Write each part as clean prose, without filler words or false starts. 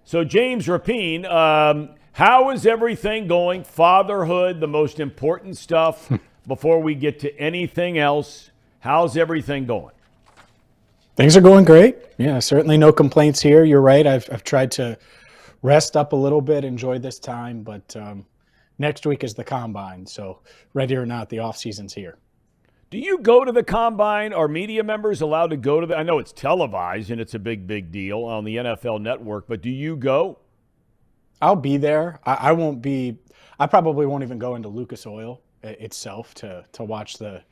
So, James Rapien, how is everything going? Fatherhood, the most important stuff before we get to anything else. How's everything going? Things are going great. Yeah, certainly no complaints here. You're right. I've tried to rest up a little bit, enjoy this time, but next week is the combine. So, ready or not, the off season's here. Do you go to the combine? Are media members allowed to go to the? I know it's televised and it's a big deal on the NFL Network, but do you go? I'll be there. I won't be. I probably won't even go into Lucas Oil itself to watch the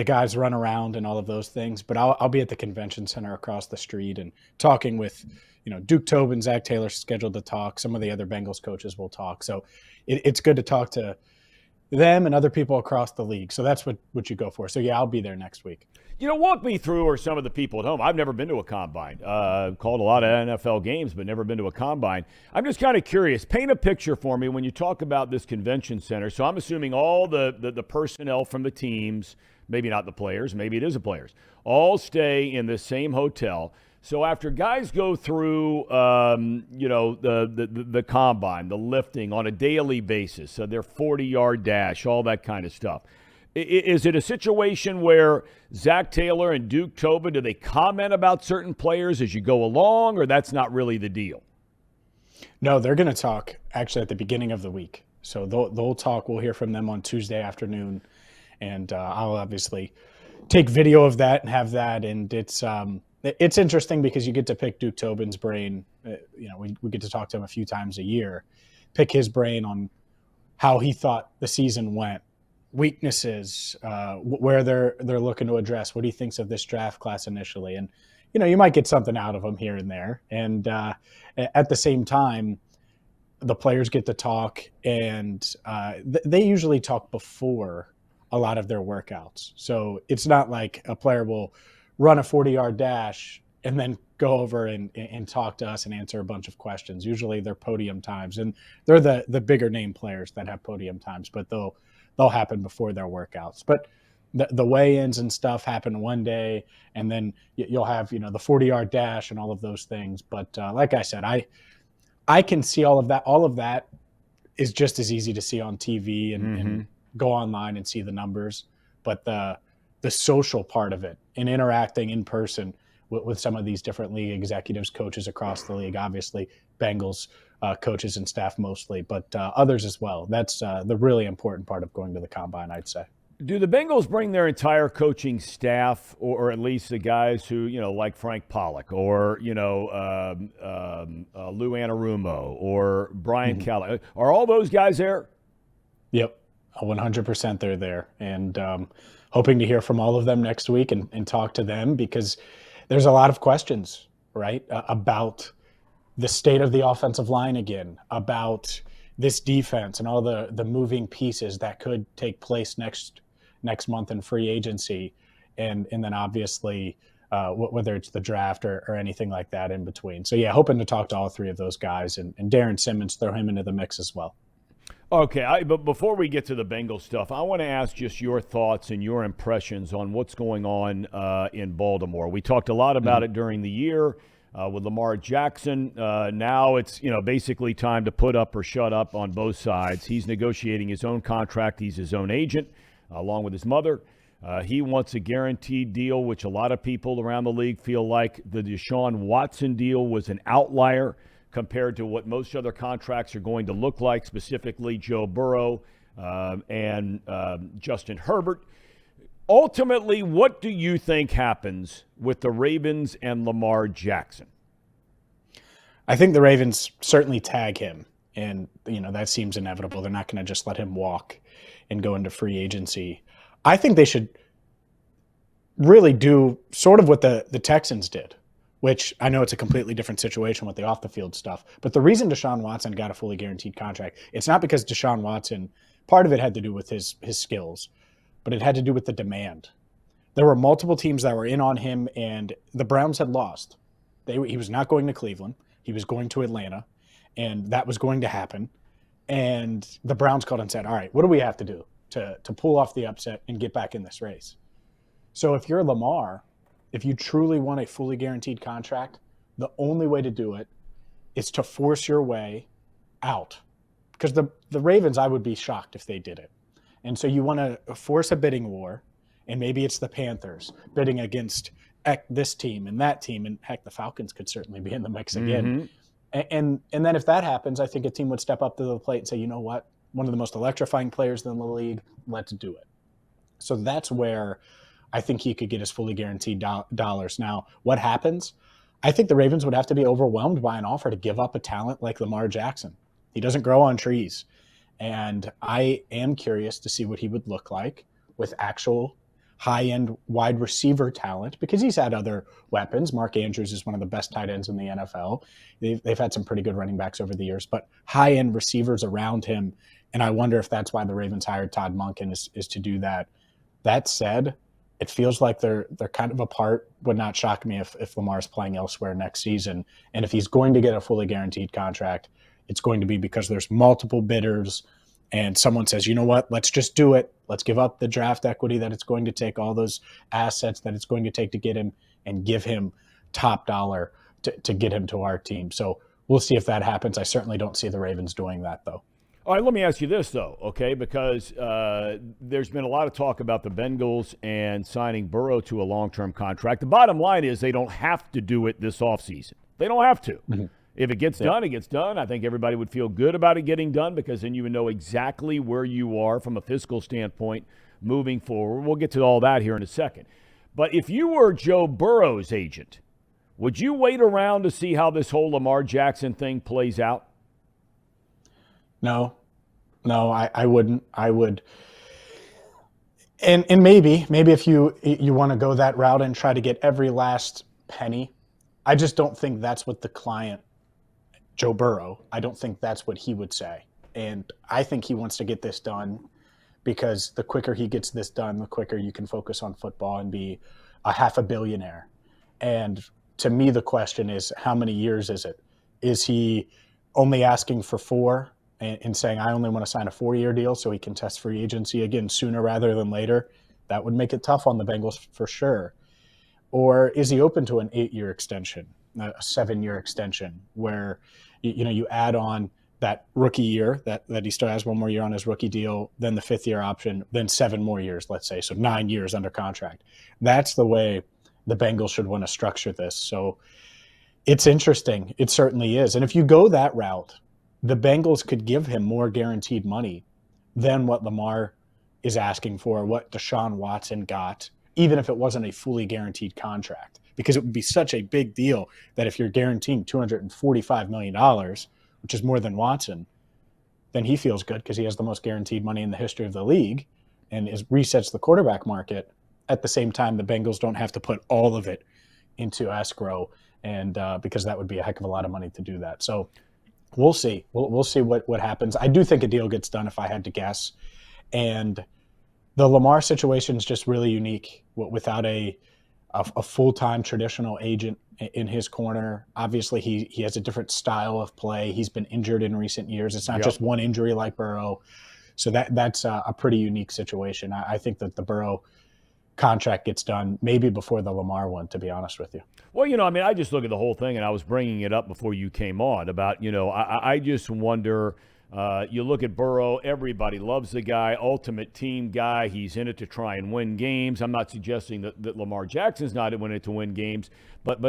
guys run around and all of those things. But I'll be at the convention center across the street and talking with, Duke Tobin, Zach Taylor scheduled to talk. Some of the other Bengals coaches will talk. So it's good to talk to them and other people across the league. So that's what you go for. So, yeah, I'll be there next week. Walk me through or some of the people at home. I've never been to a combine. Called a lot of NFL games, but never been to a combine. I'm just kind of curious. Paint a picture for me when you talk about this convention center. So I'm assuming all the personnel from the teams, maybe not the players, maybe it is the players, all stay in the same hotel. So after guys go through, the combine, the lifting on a daily basis, so their 40-yard dash, all that kind of stuff, is it a situation where Zach Taylor and Duke Tobin, do they comment about certain players as you go along, or that's not really the deal? No, they're going to talk actually at the beginning of the week. So they'll talk. We'll hear from them on Tuesday afternoon, and I'll obviously take video of that and have that. And it's interesting because you get to pick Duke Tobin's brain. We get to talk to him a few times a year, pick his brain on how he thought the season went, weaknesses, where they're looking to address, what he thinks of this draft class initially. And, you might get something out of him here and there. And at the same time, the players get to talk, and they usually talk before a lot of their workouts. So it's not like a player will run a 40-yard dash and then go over and talk to us and answer a bunch of questions. Usually they're podium times, and they're the bigger name players that have podium times, but they'll happen before their workouts. But the weigh-ins and stuff happen one day, and then you'll have, the 40-yard dash and all of those things. But like I said, I can see all of that. All of that is just as easy to see on TV and go online and see the numbers. But the social part of it and interacting in person with some of these different league executives, coaches across the league, obviously Bengals coaches and staff mostly, but others as well. That's the really important part of going to the combine, I'd say. Do the Bengals bring their entire coaching staff, or at least the guys who, like Frank Pollock or, Lou Anarumo or Brian Calla? Are all those guys there? Yep, 100% they're there. And hoping to hear from all of them next week and talk to them, because there's a lot of questions, right, about the state of the offensive line again, about this defense and all the moving pieces that could take place next month in free agency, and then obviously whether it's the draft or anything like that in between. So, yeah, hoping to talk to all three of those guys, and Darren Simmons, throw him into the mix as well. Okay, but before we get to the Bengals stuff, I want to ask just your thoughts and your impressions on what's going on in Baltimore. We talked a lot about it during the year with Lamar Jackson. Now it's basically time to put up or shut up on both sides. He's negotiating his own contract. He's his own agent, along with his mother. He wants a guaranteed deal, which a lot of people around the league feel like the Deshaun Watson deal was an outlier compared to what most other contracts are going to look like, specifically Joe Burrow and Justin Herbert. Ultimately, what do you think happens with the Ravens and Lamar Jackson? I think the Ravens certainly tag him, and that seems inevitable. They're not going to just let him walk and go into free agency. I think they should really do sort of what the Texans did, which I know it's a completely different situation with the off-the-field stuff. But the reason Deshaun Watson got a fully guaranteed contract, it's not because Deshaun Watson, part of it had to do with his skills, but it had to do with the demand. There were multiple teams that were in on him, and the Browns had lost. He was not going to Cleveland. He was going to Atlanta, and that was going to happen. And the Browns called and said, all right, what do we have to do to pull off the upset and get back in this race? So if you're Lamar, if you truly want a fully guaranteed contract, the only way to do it is to force your way out. Because the Ravens, I would be shocked if they did it. And so you want to force a bidding war, and maybe it's the Panthers bidding against this team and that team, and heck, the Falcons could certainly be in the mix again. And then if that happens, I think a team would step up to the plate and say, you know what, one of the most electrifying players in the league, let's do it. So that's where I think he could get his fully guaranteed dollars. Now, what happens? I think the Ravens would have to be overwhelmed by an offer to give up a talent like Lamar Jackson. He doesn't grow on trees. And I am curious to see what he would look like with actual high-end wide receiver talent, because he's had other weapons. Mark Andrews is one of the best tight ends in the NFL. They've had some pretty good running backs over the years, but high-end receivers around him. And I wonder if that's why the Ravens hired Todd Monken is to do that. That said, it feels like they're kind of apart. Would not shock me if Lamar's playing elsewhere next season. And if he's going to get a fully guaranteed contract, it's going to be because there's multiple bidders and someone says, you know what, let's just do it. Let's give up the draft equity that it's going to take, all those assets that it's going to take to get him, and give him top dollar to get him to our team. So we'll see if that happens. I certainly don't see the Ravens doing that, though. All right, let me ask you this, though, okay, because there's been a lot of talk about the Bengals and signing Burrow to a long-term contract. The bottom line is they don't have to do it this offseason. They don't have to. Mm-hmm. If it gets done, it gets done. I think everybody would feel good about it getting done, because then you would know exactly where you are from a fiscal standpoint moving forward. We'll get to all that here in a second. But if you were Joe Burrow's agent, would you wait around to see how this whole Lamar Jackson thing plays out? No, I wouldn't. I would. And maybe if you want to go that route and try to get every last penny, I just don't think that's what the client, Joe Burrow, I don't think that's what he would say. And I think he wants to get this done, because the quicker he gets this done, the quicker you can focus on football and be a $500 million. And to me, the question is, how many years is it? Is he only asking for 4 and saying, I only want to sign a 4-year deal so he can test free agency again sooner rather than later? That would make it tough on the Bengals for sure. Or is he open to an 8-year extension, a 7-year extension, where you add on that rookie year that he still has one more year on his rookie deal, then the 5th-year option, then 7 more years, let's say, so 9 years under contract. That's the way the Bengals should want to structure this. So it's interesting. It certainly is. And if you go that route, the Bengals could give him more guaranteed money than what Lamar is asking for, what Deshaun Watson got, even if it wasn't a fully guaranteed contract, because it would be such a big deal that if you're guaranteeing $245 million, which is more than Watson, then he feels good because he has the most guaranteed money in the history of the league and resets the quarterback market. At the same time, the Bengals don't have to put all of it into escrow, and because that would be a heck of a lot of money to do that. So we'll see. We'll see what happens. I do think a deal gets done, if I had to guess. And the Lamar situation is just really unique without a full-time traditional agent in his corner. Obviously, he has a different style of play. He's been injured in recent years. It's not just one injury like Burrow. So that's a pretty unique situation. I think that the Burrow contract gets done maybe before the Lamar one, to be honest with you. Well, I just look at the whole thing, and I was bringing it up before you came on about, I just wonder, you look at Burrow, everybody loves the guy, ultimate team guy. He's in it to try and win games. I'm not suggesting that Lamar Jackson's not in it to win games, but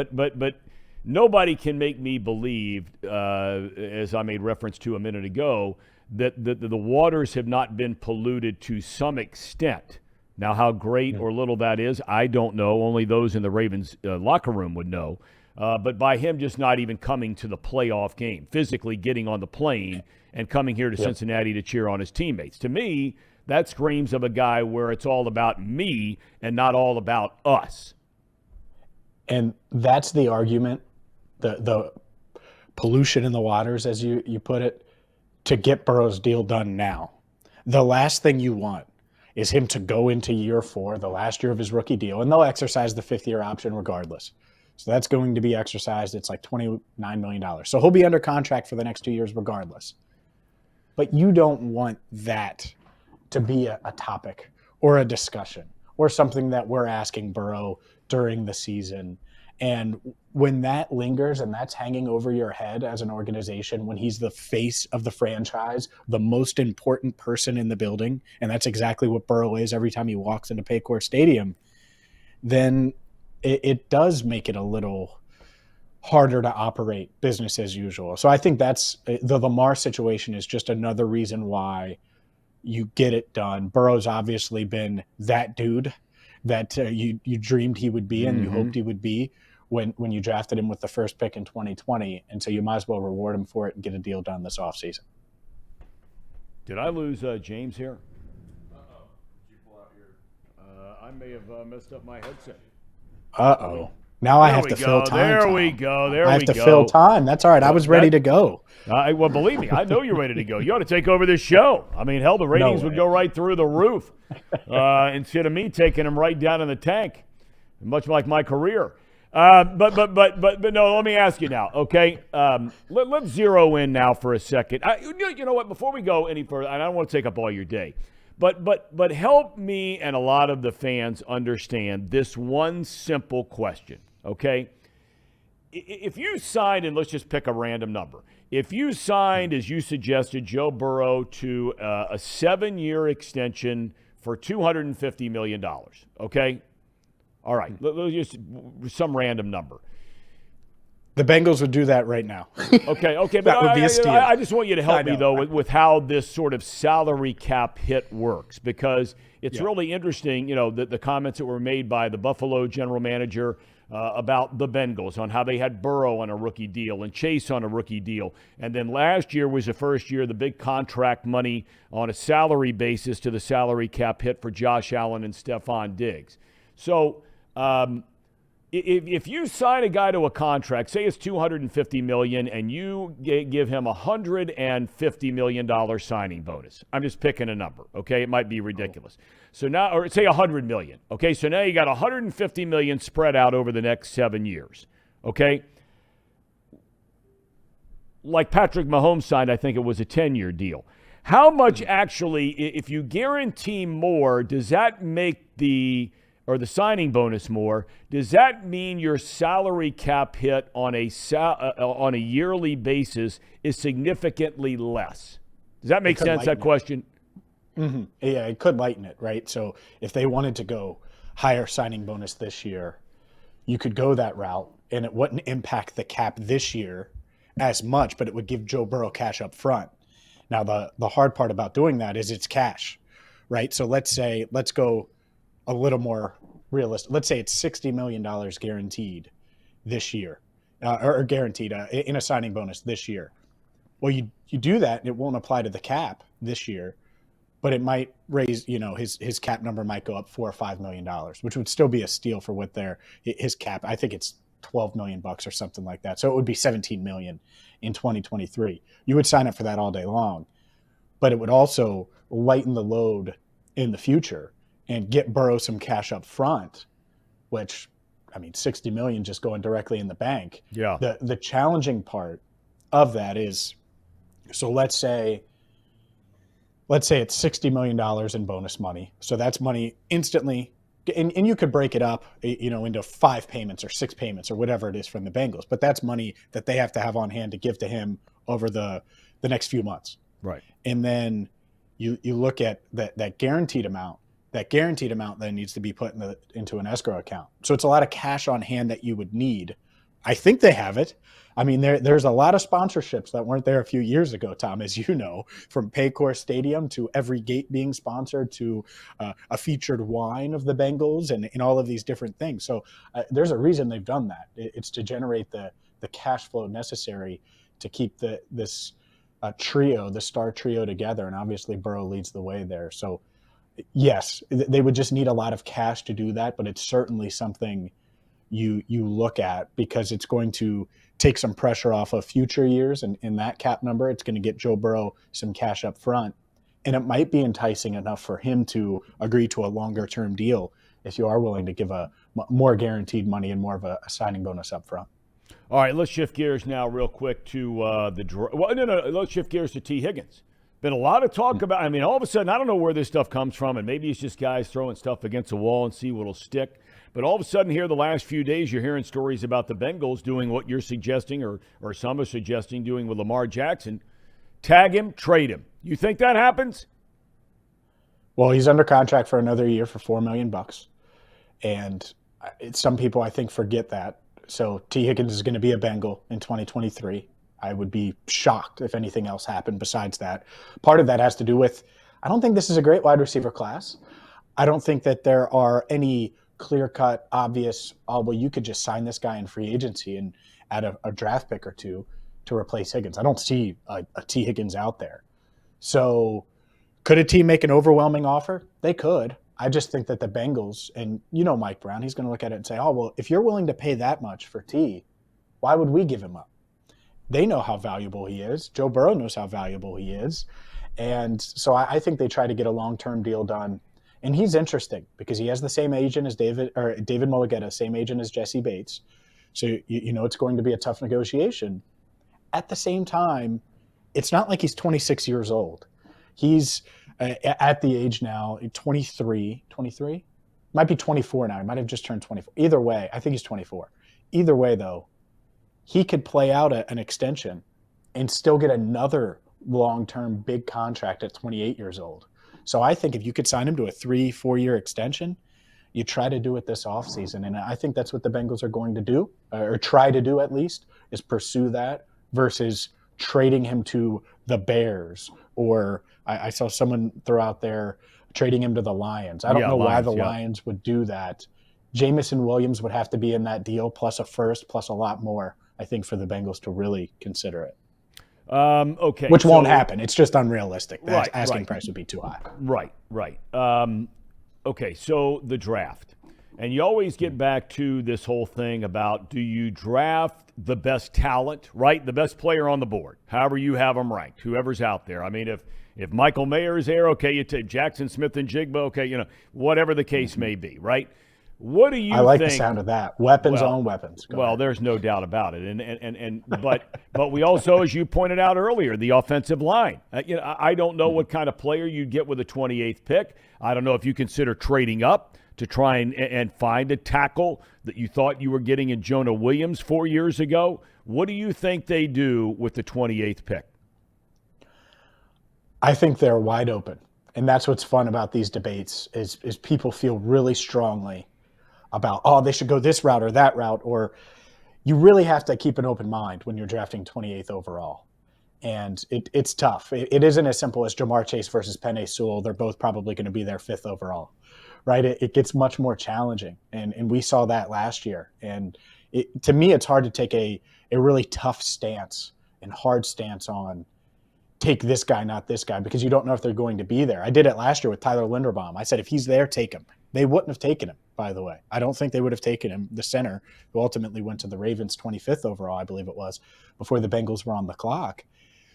nobody can make me believe, as I made reference to a minute ago, that the waters have not been polluted to some extent. Now, how great or little that is, I don't know. Only those in the Ravens locker room would know. But by him just not even coming to the playoff game, physically getting on the plane and coming here to Cincinnati to cheer on his teammates. To me, that screams of a guy where it's all about me and not all about us. And that's the argument, the pollution in the waters, as you put it, to get Burrow's deal done now. The last thing you want is him to go into year 4, the last year of his rookie deal, and they'll exercise the 5th-year option regardless. So that's going to be exercised. It's like $29 million. So he'll be under contract for the next 2 years regardless. But you don't want that to be a topic or a discussion or something that we're asking Burrow during the season. And when that lingers and that's hanging over your head as an organization, when he's the face of the franchise, the most important person in the building, and that's exactly what Burrow is every time he walks into Paycor Stadium, then it does make it a little harder to operate business as usual. So I think that's the Lamar situation is just another reason why you get it done. Burrow's obviously been that dude that you dreamed he would be and you hoped he would be when you drafted him with the first pick in 2020. And so you might as well reward him for it and get a deal done this offseason. Did I lose James here? Uh-oh. Did you pull out your... I may have messed up my headset. Uh-oh. Now I have to fill time. There Tom. we go. There I have we to go. fill time. That's all right. I was ready to go. Well, believe me, I know you're ready to go. You ought to take over this show. I mean, hell, the ratings would go right through the roof instead of me taking them right down in the tank, much like my career. But no, let me ask you now, okay? Let's zero in now for a second. You know what? Before we go any further, and I don't want to take up all your day, but help me and a lot of the fans understand this one simple question, okay? If you signed, and let's just pick a random number, if you signed, as you suggested, Joe Burrow to a 7-year extension for $250 million, okay? All right, let's just some random number. The Bengals would do that right now. Okay, but that would be a steal. I just want you to help me, though, with how this sort of salary cap hit works, because it's really interesting, you know, the comments that were made by the Buffalo general manager about the Bengals on how they had Burrow on a rookie deal and Chase on a rookie deal. And then last year was the first year the big contract money on a salary basis to the salary cap hit for Josh Allen and Stephon Diggs. So if you sign a guy to a contract, say it's $250 million, and you give him a $150 million signing bonus. I'm just picking a number, okay? It might be ridiculous. So now, or say $100 million, okay? So now you got $150 million spread out over the next 7 years, okay? Like Patrick Mahomes signed, I think it was a 10-year deal. How much actually, if you guarantee more, does that make the signing bonus more? Does that mean your salary cap hit on a yearly basis is significantly less? Does that make sense, that question? Mm-hmm. Yeah, it could lighten it, right? So if they wanted to go higher signing bonus this year, you could go that route, and it wouldn't impact the cap this year as much, but it would give Joe Burrow cash up front. Now, the hard part about doing that is it's cash, right? So let's go a little more realistic. Let's say it's $60 million guaranteed this year, or guaranteed in a signing bonus this year. Well, you do that, and it won't apply to the cap this year, but it might raise, his cap number might go up $4 or $5 million, which would still be a steal for what his cap. I think it's $12 million or something like that. So it would be $17 million in 2023. You would sign up for that all day long, but it would also lighten the load in the future and get Burrow some cash up front, which, I mean, $60 million just going directly in the bank. Yeah. The challenging part of that is, so let's say it's $60 million in bonus money. So that's money instantly, and you could break it up, into 5 payments or 6 payments or whatever it is from the Bengals. But that's money that they have to have on hand to give to him over the next few months. Right. And then you look at that guaranteed amount. That guaranteed amount then needs to be put into an escrow account. So it's a lot of cash on hand that you would need. I think they have it. I mean, there's a lot of sponsorships that weren't there a few years ago, Thom, as you know, from Paycor Stadium to every gate being sponsored to a featured wine of the Bengals and all of these different things. So there's a reason they've done that. It's to generate the cash flow necessary to keep this trio, the star trio, together. And obviously Burrow leads the way there. So yes, they would just need a lot of cash to do that, but it's certainly something you look at because it's going to take some pressure off of future years, and in that cap number, it's going to get Joe Burrow some cash up front, and it might be enticing enough for him to agree to a longer-term deal if you are willing to give a more guaranteed money and more of a signing bonus up front. All right, let's shift gears now real quick to the draw. Well, no, let's shift gears to T. Higgins. Been a lot of talk about, I mean, all of a sudden, I don't know where this stuff comes from, and maybe it's just guys throwing stuff against the wall and see what'll stick. But all of a sudden here the last few days, you're hearing stories about the Bengals doing what you're suggesting or some are suggesting doing with Lamar Jackson. Tag him, trade him. You think that happens? Well, he's under contract for another year for $4 million. And some people, I think, forget that. So T. Higgins is going to be a Bengal in 2023. I would be shocked if anything else happened besides that. Part of that has to do with, I don't think this is a great wide receiver class. I don't think that there are any clear-cut, obvious, oh, well, you could just sign this guy in free agency and add a draft pick or two to replace Higgins. I don't see a T. Higgins out there. So could a team make an overwhelming offer? They could. I just think that the Bengals, and you know Mike Brown, he's going to look at it and say, oh, well, if you're willing to pay that much for T, why would we give him up? They know how valuable he is. Joe Burrow knows how valuable he is. And so I think they try to get a long-term deal done. And he's interesting because he has the same agent as David Mulligetta, same agent as Jesse Bates. So, you know, it's going to be a tough negotiation. At the same time, it's not like he's 26 years old. He's at the age now, 23, might be 24 now. He might have just turned 24. Either way, I think he's 24. Either way, though, he could play out an extension and still get another long-term big contract at 28 years old. So I think if you could sign him to a 3-4 year extension, you try to do it this offseason. And I think that's what the Bengals are going to do, or try to do at least, is pursue that versus trading him to the Bears. Or I saw someone throw out there trading him to the Lions. I don't know why the Lions would do that. Jamison Williams would have to be in that deal, plus a first, plus a lot more, I think, for the Bengals to really consider it. Okay. Which won't happen. It's just unrealistic. The Right, asking right. price would be too high. Right. Okay, so the draft. And you always get back to this whole thing about, do you draft the best talent, right? The best player on the board, however you have them ranked, whoever's out there. I mean, if Michael Mayer is there, okay, you take Jackson Smith and Jigba, okay, you know, whatever the case may be, right? What do you think? I like the sound of that. Weapons on weapons. Go ahead. There's no doubt about it. But we also, as you pointed out earlier, the offensive line. I don't know what kind of player you'd get with a 28th pick. I don't know if you consider trading up to try and find a tackle that you thought you were getting in Jonah Williams 4 years ago. What do you think they do with the 28th pick? I think they're wide open. And that's what's fun about these debates is people feel really strongly about, oh, they should go this route or that route, or you really have to keep an open mind when you're drafting 28th overall. And it's tough. It isn't as simple as Jamar Chase versus Penei Sewell. They're both probably going to be there 5th overall, right? It gets much more challenging. And we saw that last year. And to me, it's hard to take a really tough stance and hard stance on take this guy, not this guy, because you don't know if they're going to be there. I did it last year with Tyler Linderbaum. I said, if he's there, take him. They wouldn't have taken him, by the way. I don't think they would have taken him, the center, who ultimately went to the Ravens 25th overall, I believe it was, before the Bengals were on the clock.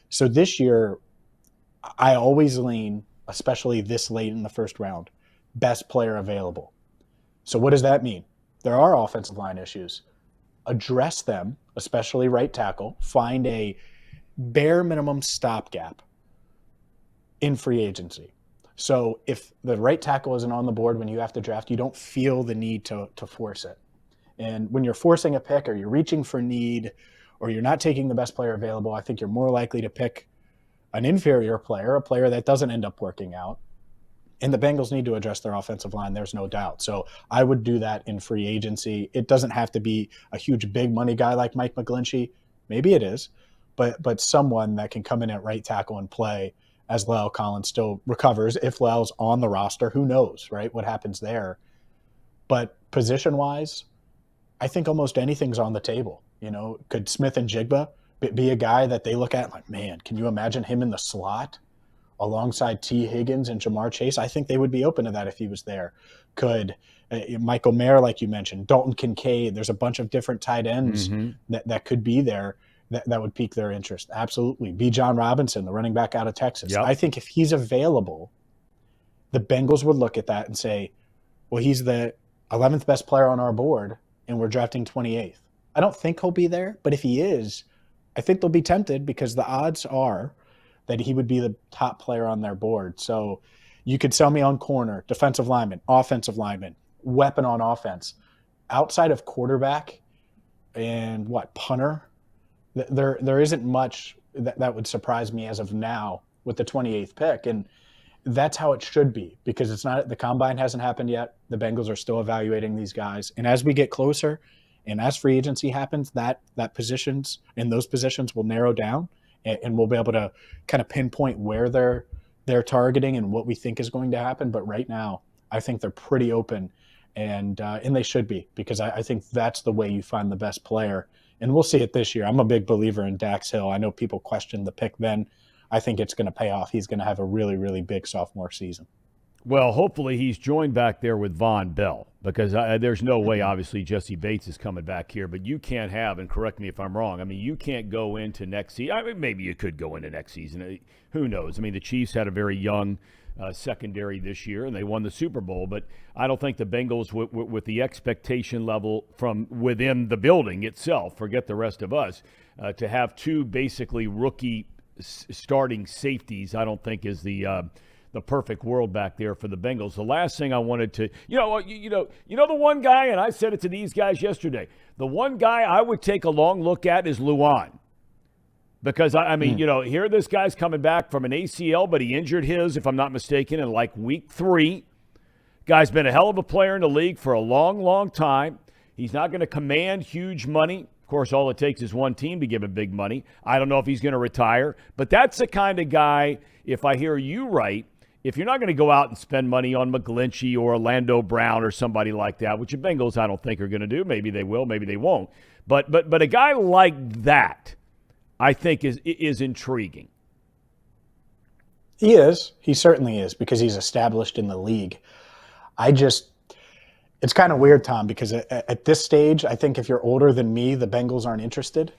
So this year, I always lean, especially this late in the first round, best player available. So what does that mean? There are offensive line issues. Address them, especially right tackle. Find a bare minimum stopgap in free agency. So if the right tackle isn't on the board when you have to draft, you don't feel the need to force it. And when you're forcing a pick or you're reaching for need or you're not taking the best player available, I think you're more likely to pick an inferior player, a player that doesn't end up working out. And the Bengals need to address their offensive line, there's no doubt. So I would do that in free agency. It doesn't have to be a huge big money guy like Mike McGlinchey. Maybe it is, but someone that can come in at right tackle and play as La'el Collins still recovers. If La'el's on the roster, who knows, right? What happens there? But position-wise, I think almost anything's on the table. You know, could Smith and Jigba be a guy that they look at like, man, can you imagine him in the slot alongside T. Higgins and Jamar Chase? I think they would be open to that if he was there. Could Michael Mayer, like you mentioned, Dalton Kincaid, there's a bunch of different tight ends that could be there. That would pique their interest. Absolutely. Bijan Robinson, the running back out of Texas. Yep. I think if he's available, the Bengals would look at that and say, well, he's the 11th best player on our board, and we're drafting 28th. I don't think he'll be there, but if he is, I think they'll be tempted because the odds are that he would be the top player on their board. So you could sell me on corner, defensive lineman, offensive lineman, weapon on offense. Outside of quarterback and punter, there isn't much that would surprise me as of now with the 28th pick. And that's how it should be, because it's not, the combine hasn't happened yet. The Bengals are still evaluating these guys. And as we get closer and as free agency happens, that positions and those positions will narrow down, and we'll be able to kind of pinpoint where they're targeting and what we think is going to happen. But right now, I think they're pretty open, and they should be, because I think that's the way you find the best player. And we'll see it this year. I'm a big believer in Dax Hill. I know people questioned the pick then. I think it's going to pay off. He's going to have a really, really big sophomore season. Well, hopefully he's joined back there with Von Bell, because there's no way, obviously, Jesse Bates is coming back here. But you can't have, and correct me if I'm wrong, I mean, you can't go into next season. I mean, maybe you could go into next season. Who knows? I mean, the Chiefs had a very young secondary this year, and they won the Super Bowl. But I don't think the Bengals, with the expectation level from within the building itself, forget the rest of us, to have two basically rookie starting safeties, I don't think is the perfect world back there for the Bengals. The last thing I wanted to, the one guy, and I said it to these guys yesterday, the one guy I would take a long look at is Luan. Because, I mean, here this guy's coming back from an ACL, but he injured his, if I'm not mistaken, in like week 3. Guy's been a hell of a player in the league for a long, long time. He's not going to command huge money. Of course, all it takes is one team to give him big money. I don't know if he's going to retire. But that's the kind of guy, if I hear you right, if you're not going to go out and spend money on McGlinchey or Orlando Brown or somebody like that, which the Bengals I don't think are going to do. Maybe they will, maybe they won't. But a guy like that, I think is intriguing. He is. He certainly is, because he's established in the league. It's kind of weird, Tom, because at this stage, I think if you're older than me, the Bengals aren't interested.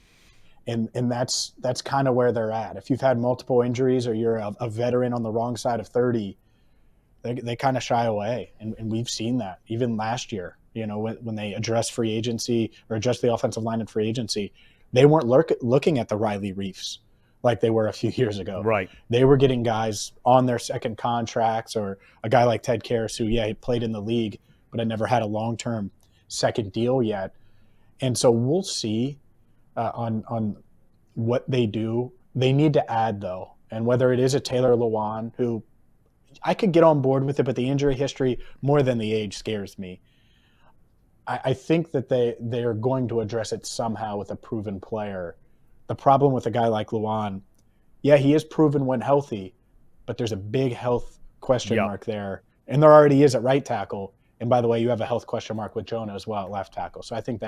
And that's kind of where they're at. If you've had multiple injuries or you're a veteran on the wrong side of 30, they kind of shy away. And we've seen that even last year, when they addressed free agency or addressed the offensive line in free agency. They weren't looking at the Riley Reifs like they were a few years ago. Right. They were getting guys on their second contracts, or a guy like Ted Karras, who, he played in the league, but had never had a long-term second deal yet. And so we'll see on what they do. They need to add, though, and whether it is a Taylor Lewan, who I could get on board with it, but the injury history more than the age scares me. I think that they are going to address it somehow with a proven player. The problem with a guy like Lewan, he is proven when healthy, but there's a big health question mark there. And there already is at right tackle. And by the way, you have a health question mark with Jonah as well at left tackle. So I think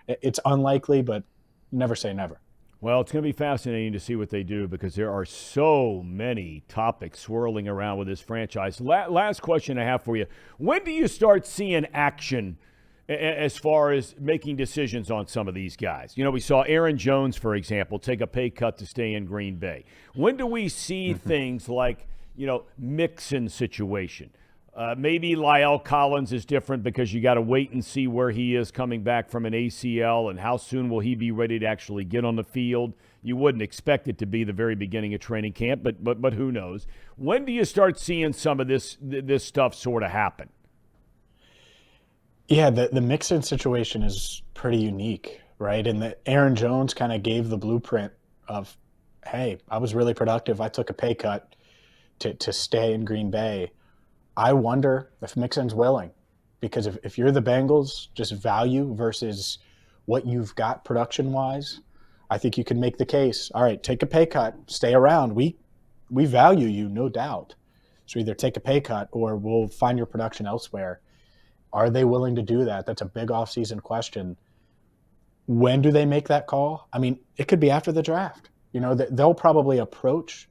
it's unlikely, but never say never. Well, it's going to be fascinating to see what they do, because there are so many topics swirling around with this franchise. Last question I have for you. When do you start seeing action as far as making decisions on some of these guys? We saw Aaron Jones, for example, take a pay cut to stay in Green Bay. When do we see things like, Mixon situation? Maybe La'el Collins is different, because you got to wait and see where he is coming back from an ACL and how soon will he be ready to actually get on the field. You wouldn't expect it to be the very beginning of training camp, but who knows? When do you start seeing some of this stuff sort of happen? Yeah, the Mixon situation is pretty unique, right? And that Aaron Jones kind of gave the blueprint of, hey, I was really productive. I took a pay cut to stay in Green Bay. I wonder if Mixon's willing, because if you're the Bengals, just value versus what you've got production-wise, I think you can make the case. All right, take a pay cut, stay around. We value you, no doubt. So either take a pay cut or we'll find your production elsewhere. Are they willing to do that? That's a big offseason question. When do they make that call? I mean, it could be after the draft. They'll probably approach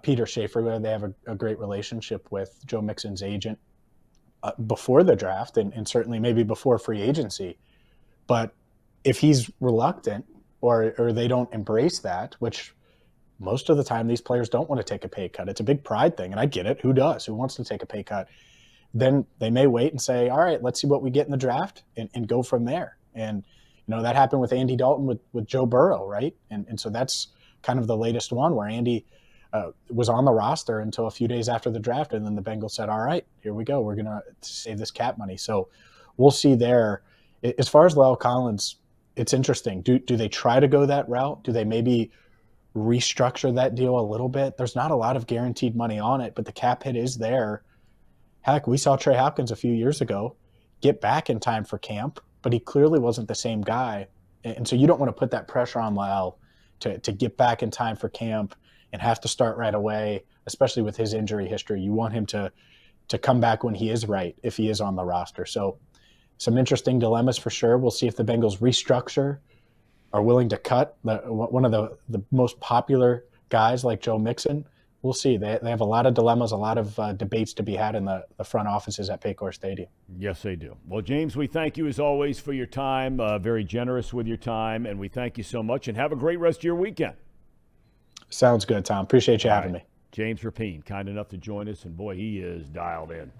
Peter Schaefer, where they have a great relationship with Joe Mixon's agent, before the draft and certainly maybe before free agency. But if he's reluctant or they don't embrace that, which most of the time these players don't want to take a pay cut. It's a big pride thing, and I get it. Who does? Who wants to take a pay cut? Then they may wait and say, all right, let's see what we get in the draft and go from there. And, that happened with Andy Dalton with Joe Burrow, right? And so that's kind of the latest one where Andy was on the roster until a few days after the draft, and then the Bengals said, all right, here we go. We're going to save this cap money. So we'll see there. As far as La'el Collins, it's interesting. Do they try to go that route? Do they maybe restructure that deal a little bit? There's not a lot of guaranteed money on it, but the cap hit is there. Heck, we saw Trey Hopkins a few years ago get back in time for camp, but he clearly wasn't the same guy. And so you don't want to put that pressure on La'el to get back in time for camp and have to start right away, especially with his injury history. You want him to come back when he is right, if he is on the roster. So some interesting dilemmas for sure. We'll see if the Bengals restructure, are willing to cut one of the most popular guys like Joe Mixon. We'll see. They have a lot of dilemmas, a lot of debates to be had in the front offices at Paycor Stadium. Yes, they do. Well, James, we thank you as always for your time, very generous with your time, and we thank you so much, and have a great rest of your weekend. Sounds good, Tom. Appreciate you having me. James Rapien, kind enough to join us, and boy, he is dialed in.